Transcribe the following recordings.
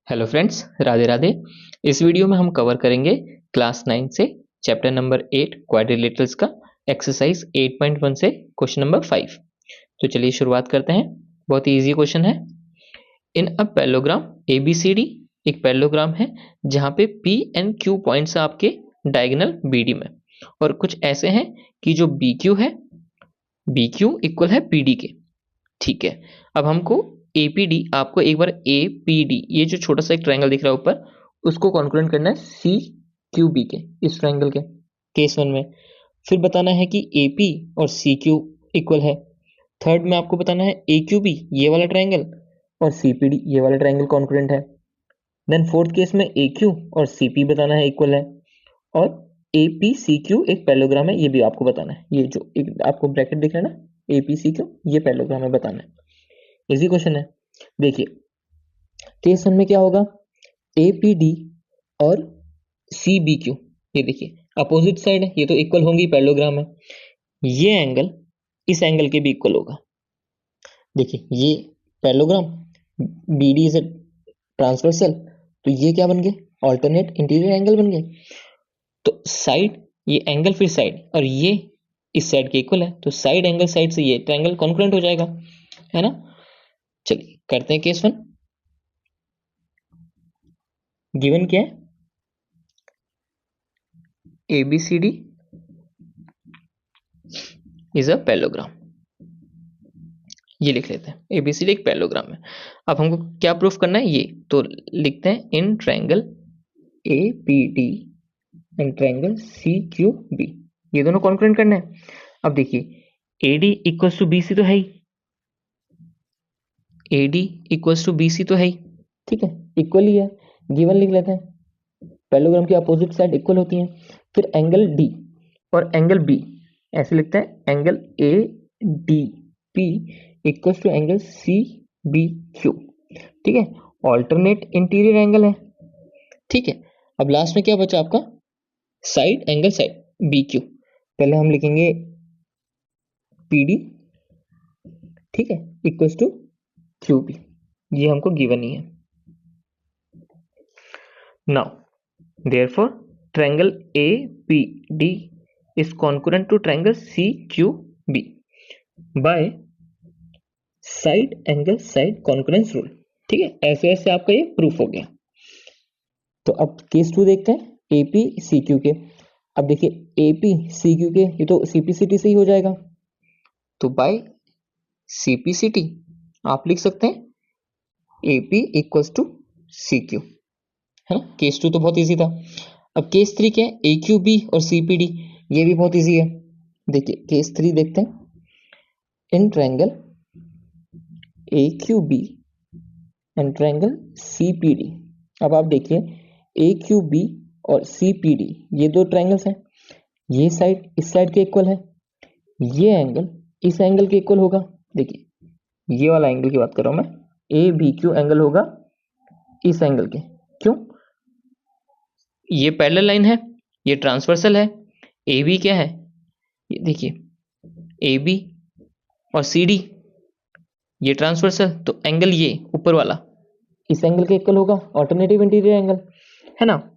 Hello friends, Radhe Radhe. इस video में हम कवर करेंगे क्लास 9 से चैप्टर नंबर 8 क्वाड्रिलेटरल्स का एक्सरसाइज 8.1 से क्वेश्चन नंबर 5। तो चलिए शुरुआत करते हैं। बहुत ही इजी क्वेश्चन है। इन अ पैरेललोग्राम ABCD एक पैरेललोग्राम है जहां पे P एंड Q पॉइंट्स आपके डायगोनल BD में, और कुछ ऐसे हैं कि जो BQ इक्वल है PD के। ठीक है, अब हमको APD, आपको एक बार APD ये जो छोटा सा एक ट्रायंगल दिख रहा है ऊपर, उसको कॉन्ग्रुएंट करना है CQB के, इस ट्रायंगल के केस 1 में। फिर बताना है कि AP और CQ इक्वल है। थर्ड में आपको बताना है AQB ये वाला ट्रायंगल और CPD ये वाला ट्रायंगल कॉन्ग्रुएंट है। देन फोर्थ केस में AQ और CP बताना है इक्वल है, और APCQ एक पैरेललोग्राम है, ये भी आपको बताना है। ये जो एक आपको ब्रैकेट दिख रहा है ना, APCQ ये पैरेललोग्राम है, बताना है। इजी क्वेश्चन है। देखिए केस 1 में क्या होगा, APD और CBQ ये देखिए अपोजिट साइड है, ये तो इक्वल होंगी, पैरेललोग्राम है। ये एंगल इस एंगल के भी इक्वल होगा। देखिए ये पैरेललोग्राम, BD इज ट्रांसवर्सल, तो ये क्या बन गए, ऑल्टरनेट इंटीरियर एंगल बन गए। तो साइड, ये एंगल फिर साइड, और ये इस साइड के इक्वल है, तो साइड एंगल साइड से ये ट्रायंगल कॉन्ग्रुएंट हो जाएगा, है ना। चलिए करते हैं केस 1। गिवन क्या है, ABCD इज अ पैरेललोग्राम, ये लिख लेते हैं। ABCD एक पैरेललोग्राम है। अब हमको क्या प्रूफ करना है, ये तो लिखते हैं in triangle APD and triangle CQB, ये दोनों कॉन्ग्रुएंट करना है। अब देखिए AD इक्वल्स टू BC तो है ही, AD इक्वल्स टू BC तो है ही, ठीक है, इक्वल ही है, गिवन लिख लेते हैं। पैरेललोग्राम की अपोजिट साइड इक्वल होती हैं। फिर एंगल D और एंगल B ऐसे लिखते हैं, angle ADP equals to angle CBQ, ठीक है, ऑल्टरनेट इंटीरियर एंगल है। ठीक है, अब लास्ट में क्या बचा आपका, साइड एंगल साइड BQ। पहले हम लिखेंगे PD, ठीक है, इक्वल्स टू QB, ये हमको गिवन ही है। Now therefore triangle APD is concurrent to triangle CQB by side angle side concurrence rule. ठीक है, ऐसे ऐसे आपका ये प्रूफ हो गया। तो अब केस 2 देखते हैं, APCQ के। अब देखिए APCQ के, ये तो CPCT से ही हो जाएगा, तो बाय CPCT आप लिख सकते हैं AP इक्वल्स टू CQ, है ना। केस 2 तो बहुत इजी था। अब केस 3 क्या है, AQB और CPD, ये भी बहुत इजी है। देखिए केस 3 देखते हैं, in triangle AQB and triangle CPD। अब आप देखिए AQB और CPD ये दो ट्रायंगल्स हैं, ये साइड इस साइड के इक्वल है, ये एंगल इस एंगल के इक्वल होगा। देखिए ये वाला एंगल की बात कर रहा हूं मैं, ABQ एंगल होगा इस एंगल के, क्यों, ये पैरेलल लाइन है, ये ट्रांसवर्सल है। AB क्या है, ये देखिए AB और CD ये ट्रांसवर्सल, तो एंगल ये ऊपर वाला इस एंगल के इक्वल होगा, ऑल्टरनेटिव इंटीरियर एंगल, है ना।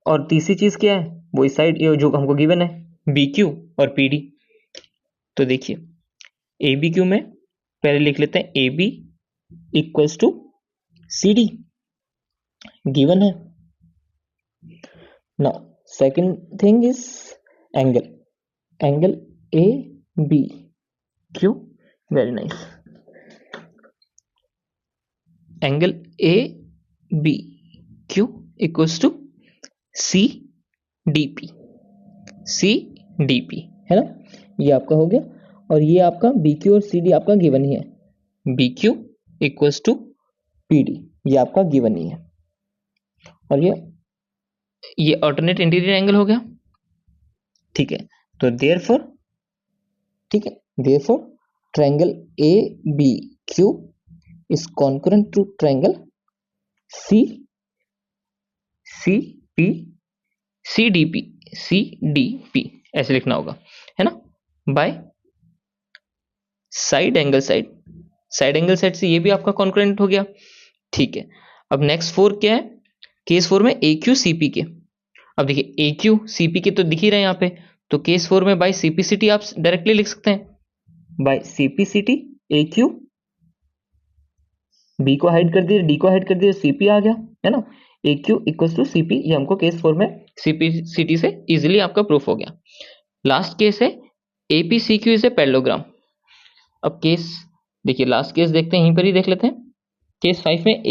और तीसरी चीज क्या है, वो इस साइड जो हमको गिवन है, BQ और PD। तो देखिए ABQ में पहले लिख लेते हैं AB equals to CD, given है। Now second thing is angle, angle ABQ, very nice, angle ABQ equals to CDP, है ना, ये आपका हो गया। और ये आपका BQ और CD आपका गिवन ही है, BQ इक्वल्स टू PD, ये आपका गिवन ही है। और ये ऑल्टरनेट इंटीरियर एंगल हो गया, ठीक है। तो देयरफॉर, ठीक है, therefore triangle ABQ is concurrent to triangle CDP ऐसे लिखना होगा, है ना, by side angle side, side angle side से ये भी आपका कॉन्करेंट हो गया। ठीक है, अब नेक्स्ट 4 क्या है, केस 4 में ए क्यू सी पी के। अब देखिए ए क्यू सी पी के तो दिख ही रहे हैं यहाँ पे, तो केस 4 में by C P C T आप डायरेक्टली लिख सकते हैं, by C P C T A Q, B को हाइड कर दिया, डी को हाइड कर दिया, सी पी आ गया, है ना। A Q equal to C P, ये हमको केस 4 में सी पी सी टी से इजिली आपका प्रूफ हो गया। लास्ट केस है A P C Q is a parallelogram. अब केस देखिए, लास्ट केस देखते हैं, यहीं पर ही देख लेते हैं। केस 5 में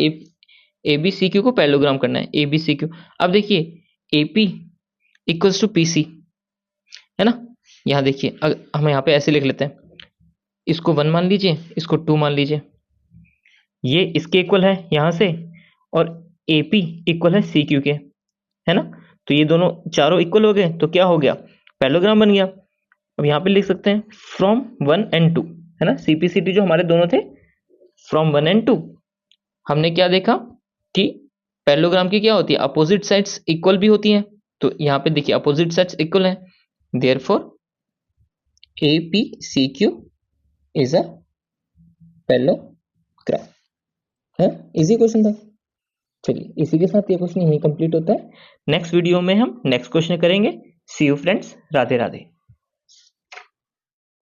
ए बी सी क्यू को पैरेललोग्राम करना है, ए बी सी क्यू। अब देखिए A P equals to P C, है ना। यहाँ देखिए हम यहाँ पे ऐसे लिख लेते हैं, इसको 1 मान लीजिए, इसको 2 मान लीजिए, ये इसके इक्वल है यहाँ से, और ए पी इक्वल है सी क्यू के, है ना। तो ये दोनों चारों इक्वल हो गए, तो क्या हो गया, पैरेललोग्राम बन गया। अब यहाँ पे लिख सकते हैं फ्रॉम 1 and 2, है ना। सीपीसीटी जो हमारे दोनों थे फ्रॉम 1 and 2, हमने क्या देखा कि पैरेललोग्राम की क्या होती है, अपोजिट साइड्स इक्वल भी होती हैं। तो यहाँ पे देखिए अपोजिट साइड्स इक्वल हैं, therefore A P C Q is a parallelogram, है। इजी क्वेश्चन था। चलिए इसी के साथ ये क्वेश्चन यहीं कंप्लीट होता है। नेक्स्ट वीडियो में हम नेक्स्ट क्वेश्चन करेंगे। सी यू फ्रेंड्स, राधे राधे।